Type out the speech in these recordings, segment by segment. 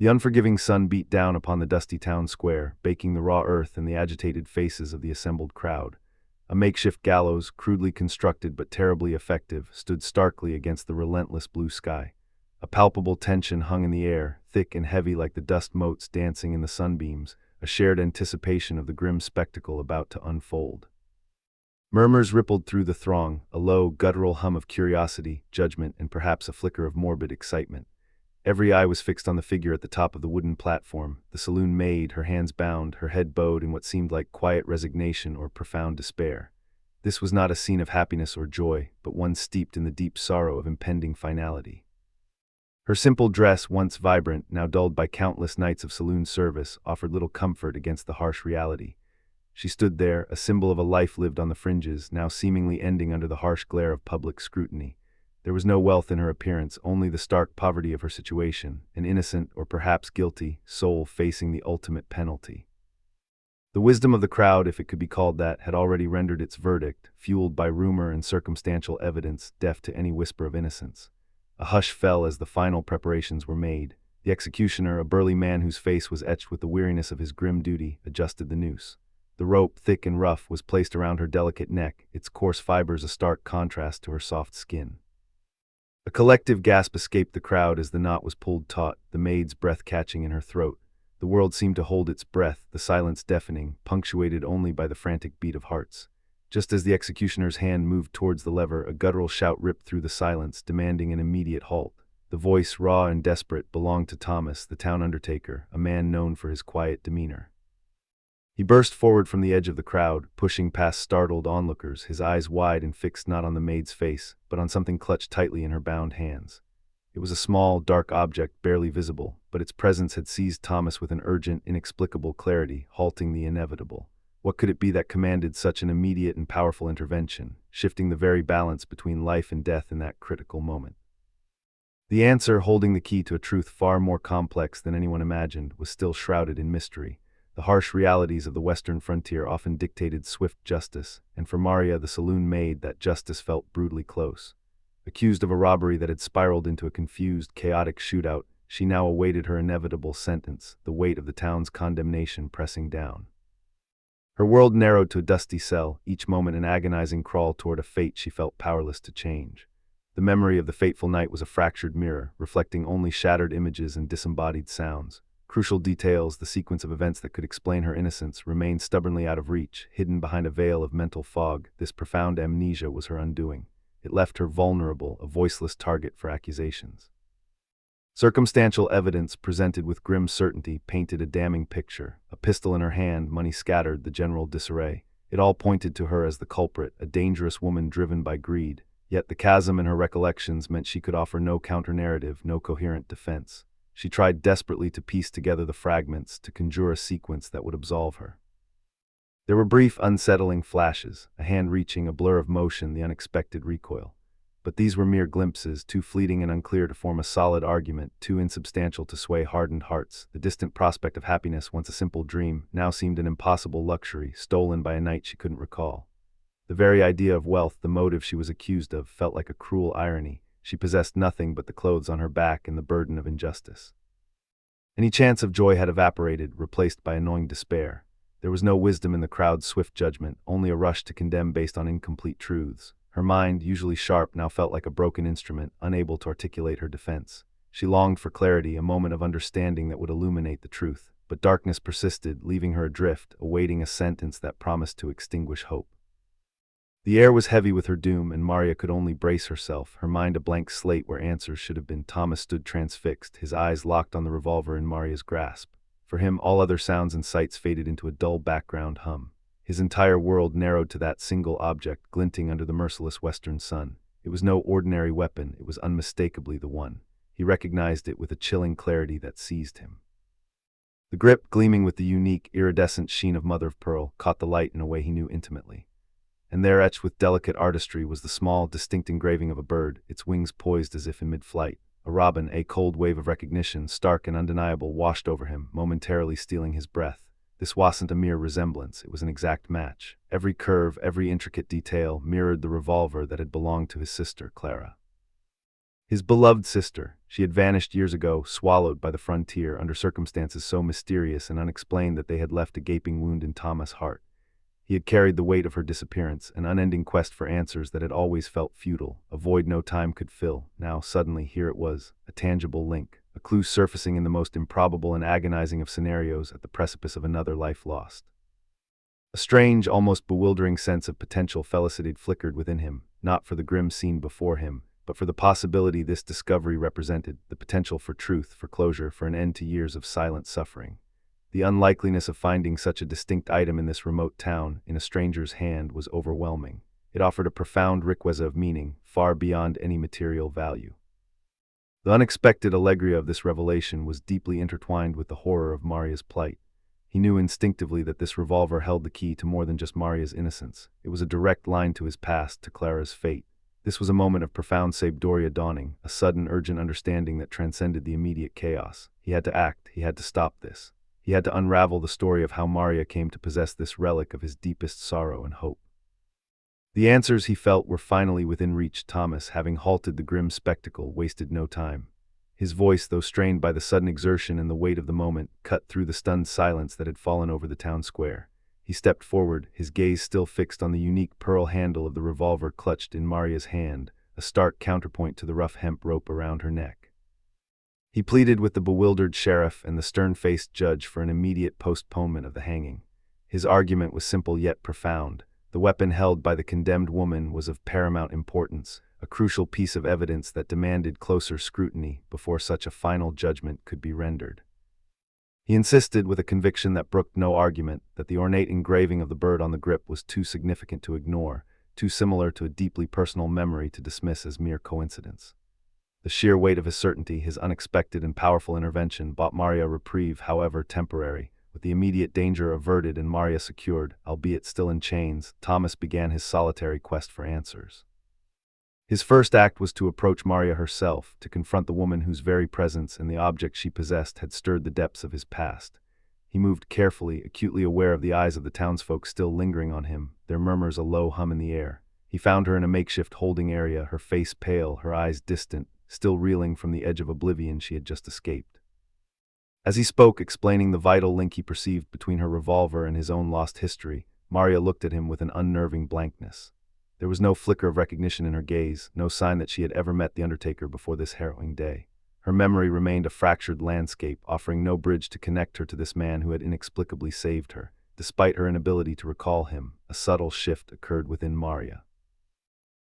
The unforgiving sun beat down upon the dusty town square, baking the raw earth in the agitated faces of the assembled crowd. A makeshift gallows, crudely constructed but terribly effective, stood starkly against the relentless blue sky. A palpable tension hung in the air, thick and heavy like the dust motes dancing in the sunbeams, a shared anticipation of the grim spectacle about to unfold. Murmurs rippled through the throng, a low, guttural hum of curiosity, judgment, and perhaps a flicker of morbid excitement. Every eye was fixed on the figure at the top of the wooden platform, the saloon maid, her hands bound, her head bowed in what seemed like quiet resignation or profound despair. This was not a scene of happiness or joy, but one steeped in the deep sorrow of impending finality. Her simple dress, once vibrant, now dulled by countless nights of saloon service, offered little comfort against the harsh reality. She stood there, a symbol of a life lived on the fringes, now seemingly ending under the harsh glare of public scrutiny. There was no wealth in her appearance, only the stark poverty of her situation, an innocent, or perhaps guilty, soul facing the ultimate penalty. The wisdom of the crowd, if it could be called that, had already rendered its verdict, fueled by rumor and circumstantial evidence, deaf to any whisper of innocence. A hush fell as the final preparations were made. The executioner, a burly man whose face was etched with the weariness of his grim duty, adjusted the noose. The rope, thick and rough, was placed around her delicate neck, its coarse fibers a stark contrast to her soft skin. A collective gasp escaped the crowd as the knot was pulled taut, the maid's breath catching in her throat. The world seemed to hold its breath, the silence deafening, punctuated only by the frantic beat of hearts. Just as the executioner's hand moved towards the lever, a guttural shout ripped through the silence, demanding an immediate halt. The voice, raw and desperate, belonged to Thomas, the Town Undertaker, a man known for his quiet demeanor. He burst forward from the edge of the crowd, pushing past startled onlookers, his eyes wide and fixed not on the maid's face, but on something clutched tightly in her bound hands. It was a small, dark object, barely visible, but its presence had seized Thomas with an urgent, inexplicable clarity, halting the inevitable. What could it be that commanded such an immediate and powerful intervention, shifting the very balance between life and death in that critical moment? The answer, holding the key to a truth far more complex than anyone imagined, was still shrouded in mystery. The harsh realities of the western frontier often dictated swift justice, and for Maria, the saloon maid, that justice felt brutally close. Accused of a robbery that had spiraled into a confused, chaotic shootout, she now awaited her inevitable sentence, the weight of the town's condemnation pressing down. Her world narrowed to a dusty cell, each moment an agonizing crawl toward a fate she felt powerless to change. The memory of the fateful night was a fractured mirror, reflecting only shattered images and disembodied sounds. Crucial details, the sequence of events that could explain her innocence, remained stubbornly out of reach, hidden behind a veil of mental fog. This profound amnesia was her undoing. It left her vulnerable, a voiceless target for accusations. Circumstantial evidence, presented with grim certainty, painted a damning picture. A pistol in her hand, money scattered, the general disarray. It all pointed to her as the culprit, a dangerous woman driven by greed. Yet the chasm in her recollections meant she could offer no counter-narrative, no coherent defense. She tried desperately to piece together the fragments, to conjure a sequence that would absolve her. There were brief, unsettling flashes, a hand reaching, a blur of motion, the unexpected recoil. But these were mere glimpses, too fleeting and unclear to form a solid argument, too insubstantial to sway hardened hearts. The distant prospect of happiness, once a simple dream, now seemed an impossible luxury, stolen by a night she couldn't recall. The very idea of wealth, the motive she was accused of, felt like a cruel irony. She possessed nothing but the clothes on her back and the burden of injustice. Any chance of joy had evaporated, replaced by annoying despair. There was no wisdom in the crowd's swift judgment, only a rush to condemn based on incomplete truths. Her mind, usually sharp, now felt like a broken instrument, unable to articulate her defense. She longed for clarity, a moment of understanding that would illuminate the truth. But darkness persisted, leaving her adrift, awaiting a sentence that promised to extinguish hope. The air was heavy with her doom, and Maria could only brace herself, her mind a blank slate where answers should have been. Thomas stood transfixed, his eyes locked on the revolver in Maria's grasp. For him, all other sounds and sights faded into a dull background hum. His entire world narrowed to that single object, glinting under the merciless western sun. It was no ordinary weapon, it was unmistakably the one. He recognized it with a chilling clarity that seized him. The grip, gleaming with the unique, iridescent sheen of mother-of-pearl, caught the light in a way he knew intimately. And there, etched with delicate artistry, was the small, distinct engraving of a bird, its wings poised as if in mid-flight. A robin, a cold wave of recognition, stark and undeniable, washed over him, momentarily stealing his breath. This wasn't a mere resemblance, it was an exact match. Every curve, every intricate detail, mirrored the revolver that had belonged to his sister, Clara. His beloved sister. She had vanished years ago, swallowed by the frontier under circumstances so mysterious and unexplained that they had left a gaping wound in Thomas' heart. He had carried the weight of her disappearance, an unending quest for answers that had always felt futile, a void no time could fill. Now, suddenly, here it was, a tangible link, a clue surfacing in the most improbable and agonizing of scenarios at the precipice of another life lost. A strange, almost bewildering sense of potential felicity flickered within him, not for the grim scene before him, but for the possibility this discovery represented, the potential for truth, for closure, for an end to years of silent suffering. The unlikeliness of finding such a distinct item in this remote town, in a stranger's hand, was overwhelming. It offered a profound requisite of meaning, far beyond any material value. The unexpected allegria of this revelation was deeply intertwined with the horror of Maria's plight. He knew instinctively that this revolver held the key to more than just Maria's innocence. It was a direct line to his past, to Clara's fate. This was a moment of profound Sabedoria dawning, a sudden, urgent understanding that transcended the immediate chaos. He had to act, he had to stop this. He had to unravel the story of how Maria came to possess this relic of his deepest sorrow and hope. The answers, he felt, were finally within reach. Thomas, having halted the grim spectacle, wasted no time. His voice, though strained by the sudden exertion and the weight of the moment, cut through the stunned silence that had fallen over the town square. He stepped forward, his gaze still fixed on the unique pearl handle of the revolver clutched in Maria's hand, a stark counterpoint to the rough hemp rope around her neck. He pleaded with the bewildered sheriff and the stern-faced judge for an immediate postponement of the hanging. His argument was simple yet profound. The weapon held by the condemned woman was of paramount importance, a crucial piece of evidence that demanded closer scrutiny before such a final judgment could be rendered. He insisted, with a conviction that brooked no argument, that the ornate engraving of the bird on the grip was too significant to ignore, too similar to a deeply personal memory to dismiss as mere coincidence. The sheer weight of his certainty, his unexpected and powerful intervention, bought Maria a reprieve, however temporary. With the immediate danger averted and Maria secured, albeit still in chains, Thomas began his solitary quest for answers. His first act was to approach Maria herself, to confront the woman whose very presence and the object she possessed had stirred the depths of his past. He moved carefully, acutely aware of the eyes of the townsfolk still lingering on him, their murmurs a low hum in the air. He found her in a makeshift holding area, her face pale, her eyes distant, still reeling from the edge of oblivion she had just escaped. As he spoke, explaining the vital link he perceived between her revolver and his own lost history, Maria looked at him with an unnerving blankness. There was no flicker of recognition in her gaze, no sign that she had ever met the Undertaker before this harrowing day. Her memory remained a fractured landscape, offering no bridge to connect her to this man who had inexplicably saved her. Despite her inability to recall him, a subtle shift occurred within Maria.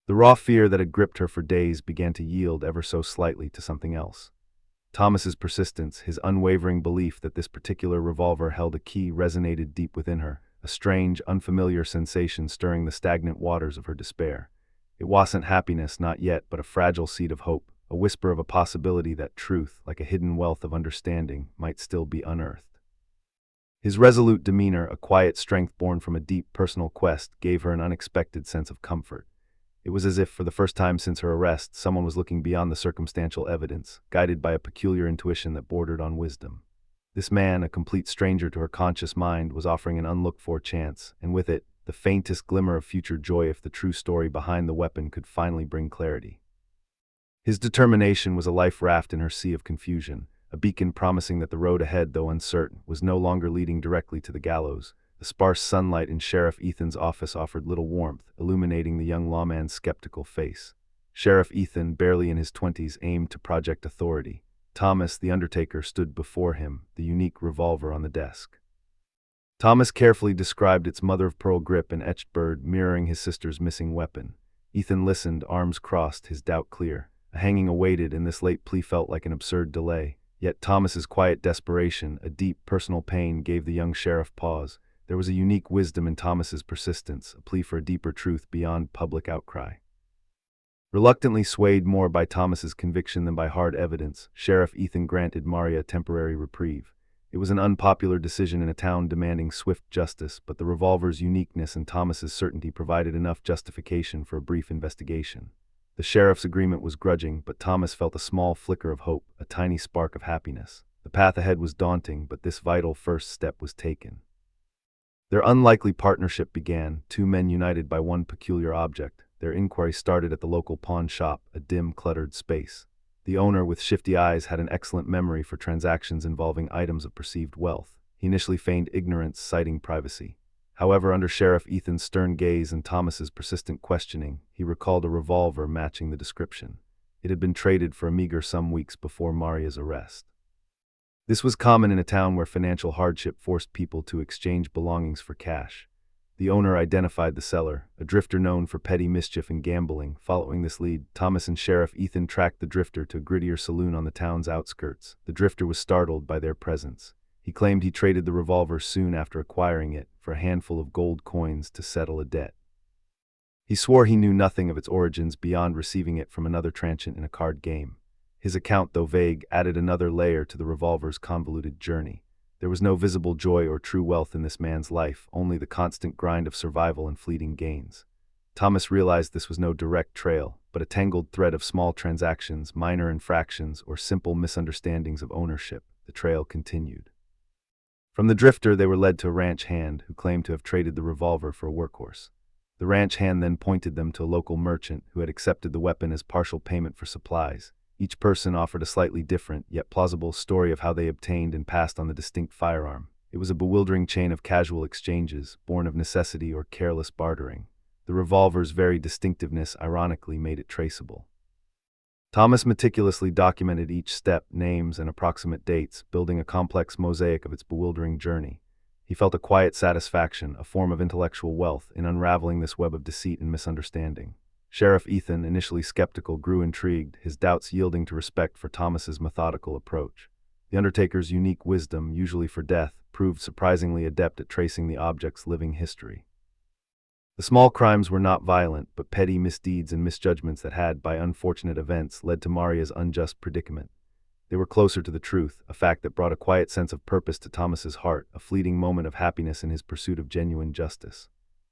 The raw fear that had gripped her for days began to yield ever so slightly to something else. Thomas's persistence, his unwavering belief that this particular revolver held a key, resonated deep within her, a strange, unfamiliar sensation stirring the stagnant waters of her despair. It wasn't happiness, not yet, but a fragile seed of hope, a whisper of a possibility that truth, like a hidden wealth of understanding, might still be unearthed. His resolute demeanor, a quiet strength born from a deep personal quest, gave her an unexpected sense of comfort. It was as if, for the first time since her arrest, someone was looking beyond the circumstantial evidence, guided by a peculiar intuition that bordered on wisdom. This man, a complete stranger to her conscious mind, was offering an unlooked-for chance, and with it, the faintest glimmer of future joy if the true story behind the weapon could finally bring clarity. His determination was a life raft in her sea of confusion, a beacon promising that the road ahead, though uncertain, was no longer leading directly to the gallows. The sparse sunlight in Sheriff Ethan's office offered little warmth, illuminating the young lawman's skeptical face. Sheriff Ethan, barely in his 20s, aimed to project authority. Thomas, the Undertaker, stood before him, the unique revolver on the desk. Thomas carefully described its mother-of-pearl grip and etched bird, mirroring his sister's missing weapon. Ethan listened, arms crossed, his doubt clear. A hanging awaited, and this late plea felt like an absurd delay. Yet Thomas's quiet desperation, a deep personal pain, gave the young sheriff pause. There was a unique wisdom in Thomas's persistence, a plea for a deeper truth beyond public outcry. Reluctantly swayed more by Thomas's conviction than by hard evidence, Sheriff Ethan granted Maria a temporary reprieve. It was an unpopular decision in a town demanding swift justice, but the revolver's uniqueness and Thomas's certainty provided enough justification for a brief investigation. The sheriff's agreement was grudging, but Thomas felt a small flicker of hope, a tiny spark of happiness. The path ahead was daunting, but this vital first step was taken. Their unlikely partnership began, two men united by one peculiar object. Their inquiry started at the local pawn shop, a dim, cluttered space. The owner, with shifty eyes, had an excellent memory for transactions involving items of perceived wealth. He initially feigned ignorance, citing privacy. However, under Sheriff Ethan's stern gaze and Thomas's persistent questioning, he recalled a revolver matching the description. It had been traded for a meager sum weeks before Maria's arrest. This was common in a town where financial hardship forced people to exchange belongings for cash. The owner identified the seller, a drifter known for petty mischief and gambling. Following this lead, Thomas and Sheriff Ethan tracked the drifter to a grittier saloon on the town's outskirts. The drifter was startled by their presence. He claimed he traded the revolver soon after acquiring it for a handful of gold coins to settle a debt. He swore he knew nothing of its origins beyond receiving it from another transient in a card game. His account, though vague, added another layer to the revolver's convoluted journey. There was no visible joy or true wealth in this man's life, only the constant grind of survival and fleeting gains. Thomas realized this was no direct trail, but a tangled thread of small transactions, minor infractions, or simple misunderstandings of ownership. The trail continued. From the drifter, they were led to a ranch hand who claimed to have traded the revolver for a workhorse. The ranch hand then pointed them to a local merchant who had accepted the weapon as partial payment for supplies. Each person offered a slightly different, yet plausible story of how they obtained and passed on the distinct firearm. It was a bewildering chain of casual exchanges, born of necessity or careless bartering. The revolver's very distinctiveness ironically made it traceable. Thomas meticulously documented each step, names, and approximate dates, building a complex mosaic of its bewildering journey. He felt a quiet satisfaction, a form of intellectual wealth, in unraveling this web of deceit and misunderstanding. Sheriff Ethan, initially skeptical, grew intrigued, his doubts yielding to respect for Thomas's methodical approach. The Undertaker's unique wisdom, usually for death, proved surprisingly adept at tracing the object's living history. The small crimes were not violent, but petty misdeeds and misjudgments that had, by unfortunate events, led to Maria's unjust predicament. They were closer to the truth, a fact that brought a quiet sense of purpose to Thomas's heart, a fleeting moment of happiness in his pursuit of genuine justice.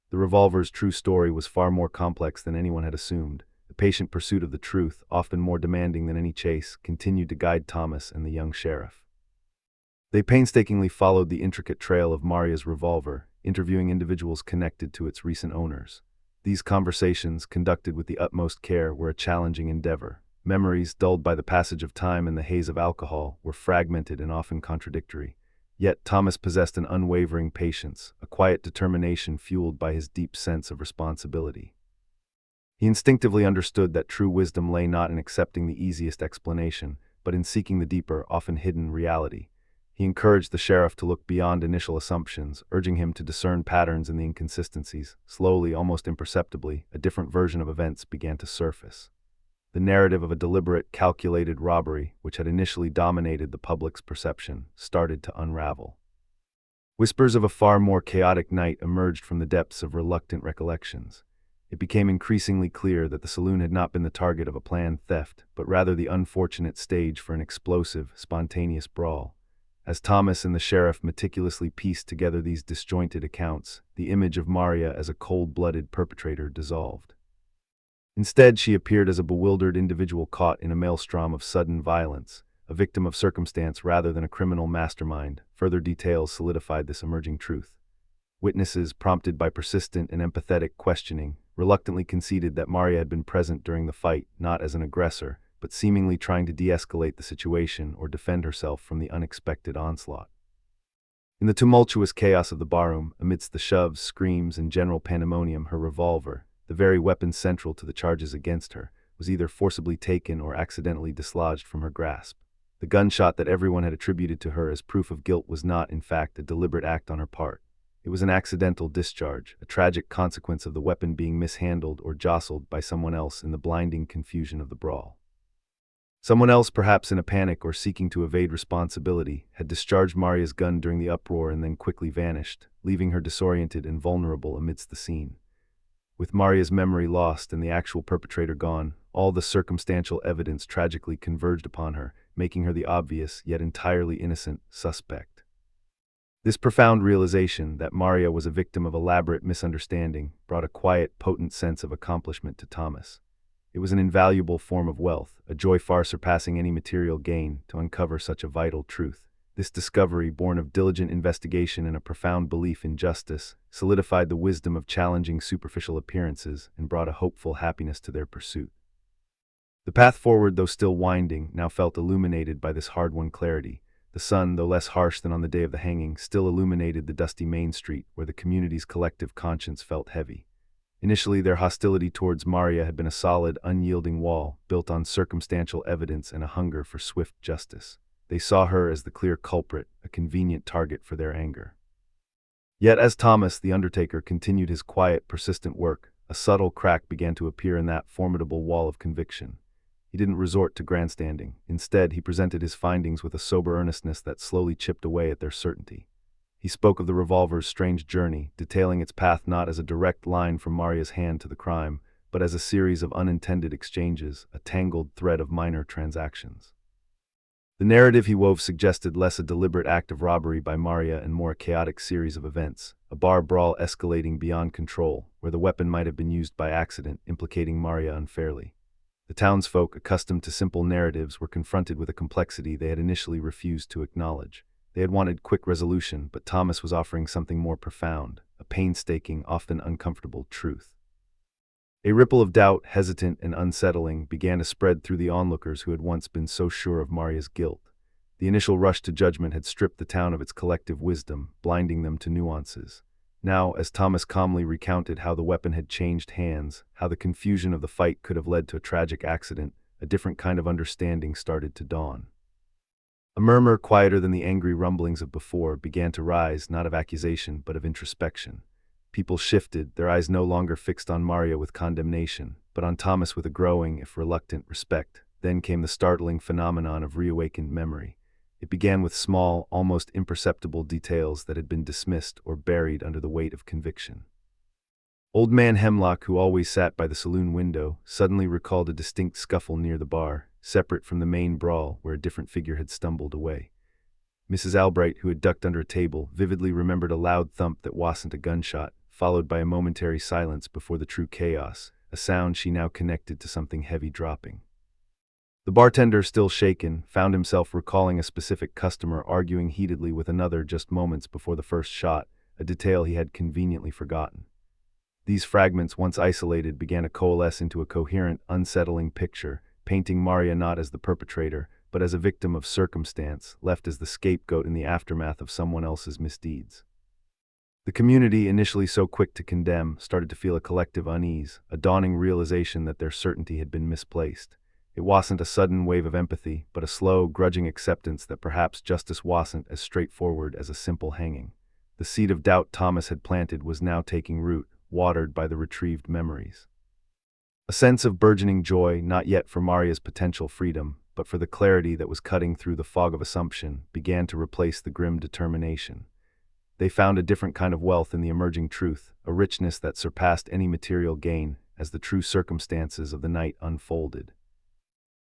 The revolver's true story was far more complex than anyone had assumed. The patient pursuit of the truth, often more demanding than any chase, continued to guide Thomas and the young sheriff. They painstakingly followed the intricate trail of Maria's revolver, interviewing individuals connected to its recent owners. These conversations, conducted with the utmost care, were a challenging endeavor. Memories, dulled by the passage of time and the haze of alcohol, were fragmented and often contradictory. Yet Thomas possessed an unwavering patience, a quiet determination fueled by his deep sense of responsibility. He instinctively understood that true wisdom lay not in accepting the easiest explanation, but in seeking the deeper, often hidden reality. He encouraged the sheriff to look beyond initial assumptions, urging him to discern patterns in the inconsistencies. Slowly, almost imperceptibly, a different version of events began to surface. The narrative of a deliberate, calculated robbery, which had initially dominated the public's perception, started to unravel. Whispers of a far more chaotic night emerged from the depths of reluctant recollections. It became increasingly clear that the saloon had not been the target of a planned theft, but rather the unfortunate stage for an explosive, spontaneous brawl. As Thomas and the sheriff meticulously pieced together these disjointed accounts, the image of Maria as a cold-blooded perpetrator dissolved. Instead, she appeared as a bewildered individual caught in a maelstrom of sudden violence, a victim of circumstance rather than a criminal mastermind. Further details solidified this emerging truth. Witnesses, prompted by persistent and empathetic questioning, reluctantly conceded that Maria had been present during the fight, not as an aggressor, but seemingly trying to de-escalate the situation or defend herself from the unexpected onslaught. In the tumultuous chaos of the barroom, amidst the shoves, screams, and general pandemonium, her revolver, the very weapon central to the charges against her, was either forcibly taken or accidentally dislodged from her grasp. The gunshot that everyone had attributed to her as proof of guilt was not, in fact, a deliberate act on her part. It was an accidental discharge, a tragic consequence of the weapon being mishandled or jostled by someone else in the blinding confusion of the brawl. Someone else, perhaps in a panic or seeking to evade responsibility, had discharged Maria's gun during the uproar and then quickly vanished, leaving her disoriented and vulnerable amidst the scene. With Maria's memory lost and the actual perpetrator gone, all the circumstantial evidence tragically converged upon her, making her the obvious, yet entirely innocent, suspect. This profound realization that Maria was a victim of elaborate misunderstanding brought a quiet, potent sense of accomplishment to Thomas. It was an invaluable form of wealth, a joy far surpassing any material gain, to uncover such a vital truth. This discovery, born of diligent investigation and a profound belief in justice, solidified the wisdom of challenging superficial appearances and brought a hopeful happiness to their pursuit. The path forward, though still winding, now felt illuminated by this hard-won clarity. The sun, though less harsh than on the day of the hanging, still illuminated the dusty main street where the community's collective conscience felt heavy. Initially, their hostility towards Maria had been a solid, unyielding wall, built on circumstantial evidence and a hunger for swift justice. They saw her as the clear culprit, a convenient target for their anger. Yet as Thomas, the Undertaker, continued his quiet, persistent work, a subtle crack began to appear in that formidable wall of conviction. He didn't resort to grandstanding. Instead, he presented his findings with a sober earnestness that slowly chipped away at their certainty. He spoke of the revolver's strange journey, detailing its path not as a direct line from Maria's hand to the crime, but as a series of unintended exchanges, a tangled thread of minor transactions. The narrative he wove suggested less a deliberate act of robbery by Maria and more a chaotic series of events, a bar brawl escalating beyond control, where the weapon might have been used by accident, implicating Maria unfairly. The townsfolk, accustomed to simple narratives, were confronted with a complexity they had initially refused to acknowledge. They had wanted quick resolution, but Thomas was offering something more profound, a painstaking, often uncomfortable truth. A ripple of doubt, hesitant and unsettling, began to spread through the onlookers who had once been so sure of Maria's guilt. The initial rush to judgment had stripped the town of its collective wisdom, blinding them to nuances. Now, as Thomas calmly recounted how the weapon had changed hands, how the confusion of the fight could have led to a tragic accident, a different kind of understanding started to dawn. A murmur, quieter than the angry rumblings of before, began to rise, not of accusation, but of introspection. People shifted, their eyes no longer fixed on Maria with condemnation, but on Thomas with a growing, if reluctant, respect. Then came the startling phenomenon of reawakened memory. It began with small, almost imperceptible details that had been dismissed or buried under the weight of conviction. Old Man Hemlock, who always sat by the saloon window, suddenly recalled a distinct scuffle near the bar, separate from the main brawl where a different figure had stumbled away. Mrs. Albright, who had ducked under a table, vividly remembered a loud thump that wasn't a gunshot, followed by a momentary silence before the true chaos, a sound she now connected to something heavy dropping. The bartender, still shaken, found himself recalling a specific customer arguing heatedly with another just moments before the first shot, a detail he had conveniently forgotten. These fragments, once isolated, began to coalesce into a coherent, unsettling picture, painting Maria not as the perpetrator, but as a victim of circumstance, left as the scapegoat in the aftermath of someone else's misdeeds. The community, initially so quick to condemn, started to feel a collective unease, a dawning realization that their certainty had been misplaced. It wasn't a sudden wave of empathy, but a slow, grudging acceptance that perhaps justice wasn't as straightforward as a simple hanging. The seed of doubt Thomas had planted was now taking root, watered by the retrieved memories. A sense of burgeoning joy, not yet for Maria's potential freedom, but for the clarity that was cutting through the fog of assumption, began to replace the grim determination. They found a different kind of wealth in the emerging truth, a richness that surpassed any material gain, as the true circumstances of the night unfolded.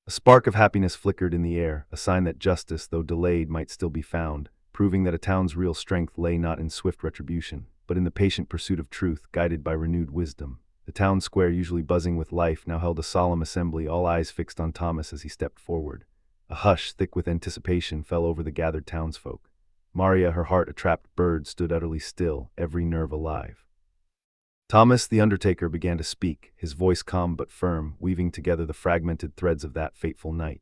A spark of happiness flickered in the air, a sign that justice, though delayed, might still be found, proving that a town's real strength lay not in swift retribution, but in the patient pursuit of truth, guided by renewed wisdom. The town square, usually buzzing with life, now held a solemn assembly, all eyes fixed on Thomas as he stepped forward. A hush, thick with anticipation, fell over the gathered townsfolk. Maria, her heart a trapped bird, stood utterly still, every nerve alive. Thomas, the Undertaker, began to speak, his voice calm but firm, weaving together the fragmented threads of that fateful night.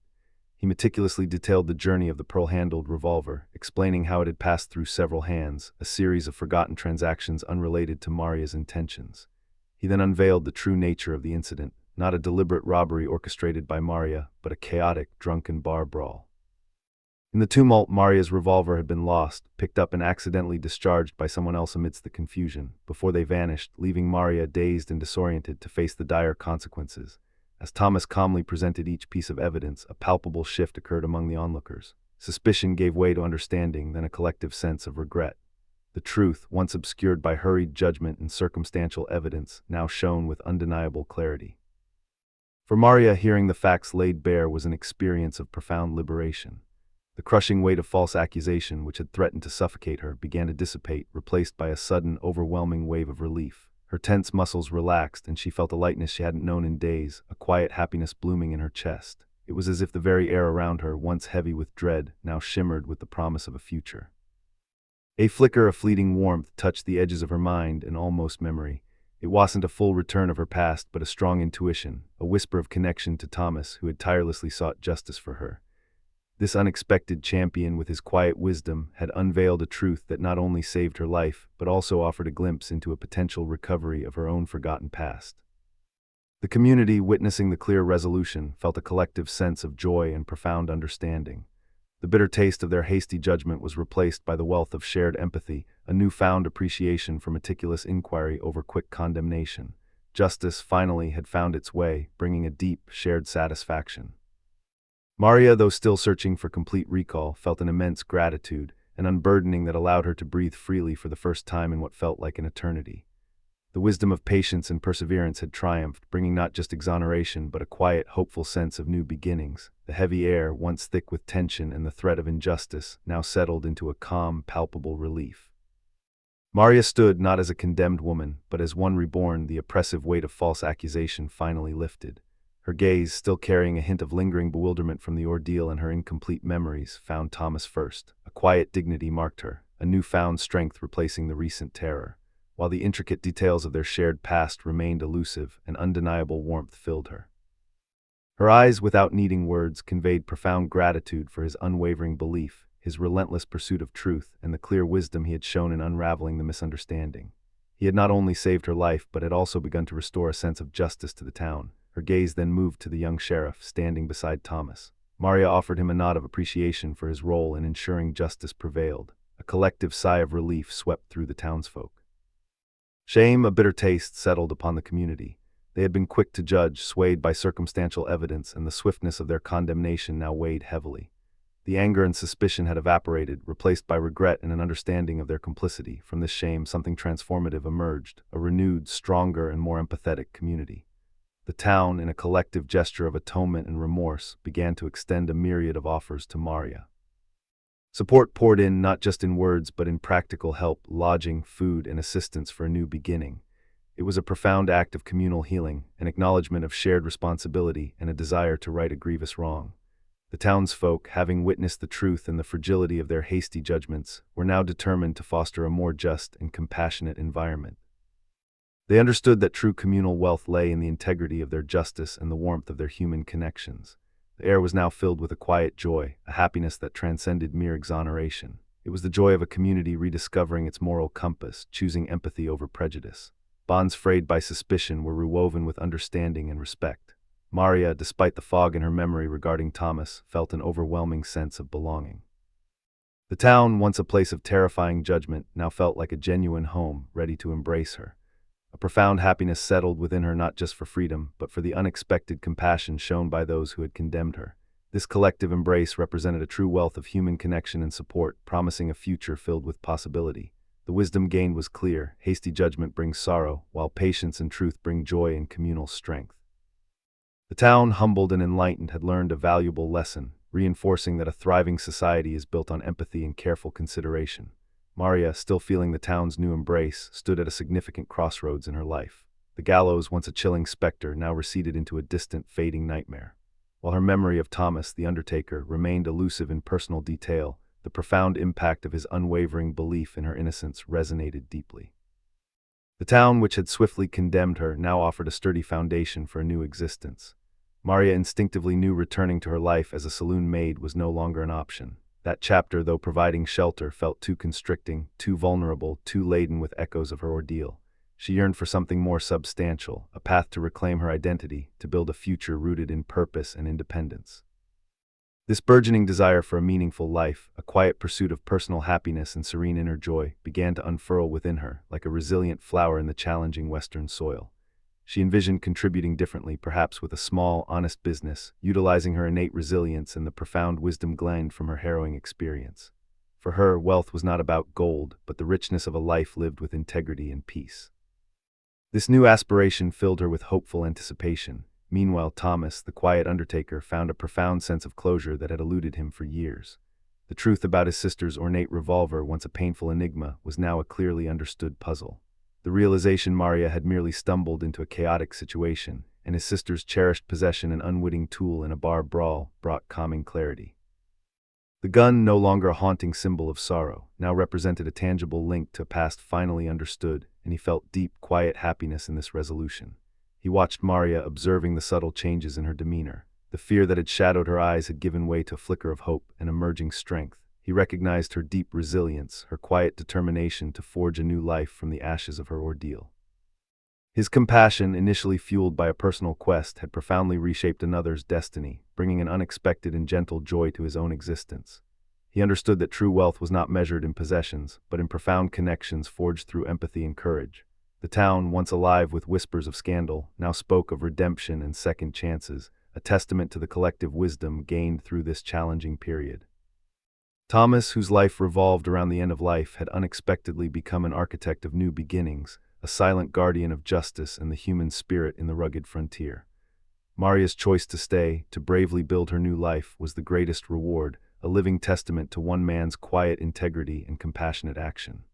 He meticulously detailed the journey of the pearl-handled revolver, explaining how it had passed through several hands, a series of forgotten transactions unrelated to Maria's intentions. He then unveiled the true nature of the incident, not a deliberate robbery orchestrated by Maria, but a chaotic, drunken bar brawl. In the tumult, Maria's revolver had been lost, picked up and accidentally discharged by someone else amidst the confusion, before they vanished, leaving Maria dazed and disoriented to face the dire consequences. As Thomas calmly presented each piece of evidence, a palpable shift occurred among the onlookers. Suspicion gave way to understanding, then a collective sense of regret. The truth, once obscured by hurried judgment and circumstantial evidence, now shone with undeniable clarity. For Maria, hearing the facts laid bare was an experience of profound liberation. The crushing weight of false accusation, which had threatened to suffocate her, began to dissipate, replaced by a sudden, overwhelming wave of relief. Her tense muscles relaxed, and she felt a lightness she hadn't known in days, a quiet happiness blooming in her chest. It was as if the very air around her, once heavy with dread, now shimmered with the promise of a future. A flicker of fleeting warmth touched the edges of her mind and almost memory. It wasn't a full return of her past, but a strong intuition, a whisper of connection to Thomas, who had tirelessly sought justice for her. This unexpected champion, with his quiet wisdom, had unveiled a truth that not only saved her life, but also offered a glimpse into a potential recovery of her own forgotten past. The community, witnessing the clear resolution, felt a collective sense of joy and profound understanding. The bitter taste of their hasty judgment was replaced by the wealth of shared empathy, a newfound appreciation for meticulous inquiry over quick condemnation. Justice, finally, had found its way, bringing a deep, shared satisfaction. Maria, though still searching for complete recall, felt an immense gratitude, an unburdening that allowed her to breathe freely for the first time in what felt like an eternity. The wisdom of patience and perseverance had triumphed, bringing not just exoneration but a quiet, hopeful sense of new beginnings. The heavy air, once thick with tension and the threat of injustice, now settled into a calm, palpable relief. Maria stood not as a condemned woman, but as one reborn. The oppressive weight of false accusation finally lifted. Her gaze, still carrying a hint of lingering bewilderment from the ordeal and her incomplete memories, found Thomas first. A quiet dignity marked her, a newfound strength replacing the recent terror. While the intricate details of their shared past remained elusive, an undeniable warmth filled her. Her eyes, without needing words, conveyed profound gratitude for his unwavering belief, his relentless pursuit of truth, and the clear wisdom he had shown in unraveling the misunderstanding. He had not only saved her life, but had also begun to restore a sense of justice to the town. Her gaze then moved to the young sheriff, standing beside Thomas. Maria offered him a nod of appreciation for his role in ensuring justice prevailed. A collective sigh of relief swept through the townsfolk. Shame, a bitter taste, settled upon the community. They had been quick to judge, swayed by circumstantial evidence, and the swiftness of their condemnation now weighed heavily. The anger and suspicion had evaporated, replaced by regret and an understanding of their complicity. From this shame, something transformative emerged, a renewed, stronger, and more empathetic community. The town, in a collective gesture of atonement and remorse, began to extend a myriad of offers to Maria. Support poured in, not just in words but in practical help, lodging, food, and assistance for a new beginning. It was a profound act of communal healing, an acknowledgement of shared responsibility, and a desire to right a grievous wrong. The townsfolk, having witnessed the truth and the fragility of their hasty judgments, were now determined to foster a more just and compassionate environment. They understood that true communal wealth lay in the integrity of their justice and the warmth of their human connections. The air was now filled with a quiet joy, a happiness that transcended mere exoneration. It was the joy of a community rediscovering its moral compass, choosing empathy over prejudice. Bonds frayed by suspicion were rewoven with understanding and respect. Maria, despite the fog in her memory regarding Thomas, felt an overwhelming sense of belonging. The town, once a place of terrifying judgment, now felt like a genuine home, ready to embrace her. A profound happiness settled within her, not just for freedom, but for the unexpected compassion shown by those who had condemned her. This collective embrace represented a true wealth of human connection and support, promising a future filled with possibility. The wisdom gained was clear: hasty judgment brings sorrow, while patience and truth bring joy and communal strength. The town, humbled and enlightened, had learned a valuable lesson, reinforcing that a thriving society is built on empathy and careful consideration. Maria, still feeling the town's new embrace, stood at a significant crossroads in her life. The gallows, once a chilling specter, now receded into a distant, fading nightmare. While her memory of Thomas, the Undertaker, remained elusive in personal detail, the profound impact of his unwavering belief in her innocence resonated deeply. The town, which had swiftly condemned her, now offered a sturdy foundation for a new existence. Maria instinctively knew returning to her life as a saloon maid was no longer an option. That chapter, though providing shelter, felt too constricting, too vulnerable, too laden with echoes of her ordeal. She yearned for something more substantial, a path to reclaim her identity, to build a future rooted in purpose and independence. This burgeoning desire for a meaningful life, a quiet pursuit of personal happiness and serene inner joy, began to unfurl within her, like a resilient flower in the challenging western soil. She envisioned contributing differently, perhaps with a small, honest business, utilizing her innate resilience and the profound wisdom gleaned from her harrowing experience. For her, wealth was not about gold, but the richness of a life lived with integrity and peace. This new aspiration filled her with hopeful anticipation. Meanwhile, Thomas, the quiet undertaker, found a profound sense of closure that had eluded him for years. The truth about his sister's ornate revolver, once a painful enigma, was now a clearly understood puzzle. The realization Maria had merely stumbled into a chaotic situation, and his sister's cherished possession, an unwitting tool in a bar brawl, brought calming clarity. The gun, no longer a haunting symbol of sorrow, now represented a tangible link to a past finally understood, and he felt deep, quiet happiness in this resolution. He watched Maria, observing the subtle changes in her demeanor. The fear that had shadowed her eyes had given way to a flicker of hope and emerging strength. He recognized her deep resilience, her quiet determination to forge a new life from the ashes of her ordeal. His compassion, initially fueled by a personal quest, had profoundly reshaped another's destiny, bringing an unexpected and gentle joy to his own existence. He understood that true wealth was not measured in possessions, but in profound connections forged through empathy and courage. The town, once alive with whispers of scandal, now spoke of redemption and second chances, a testament to the collective wisdom gained through this challenging period. Thomas, whose life revolved around the end of life, had unexpectedly become an architect of new beginnings, a silent guardian of justice and the human spirit in the rugged frontier. Maria's choice to stay, to bravely build her new life, was the greatest reward, a living testament to one man's quiet integrity and compassionate action.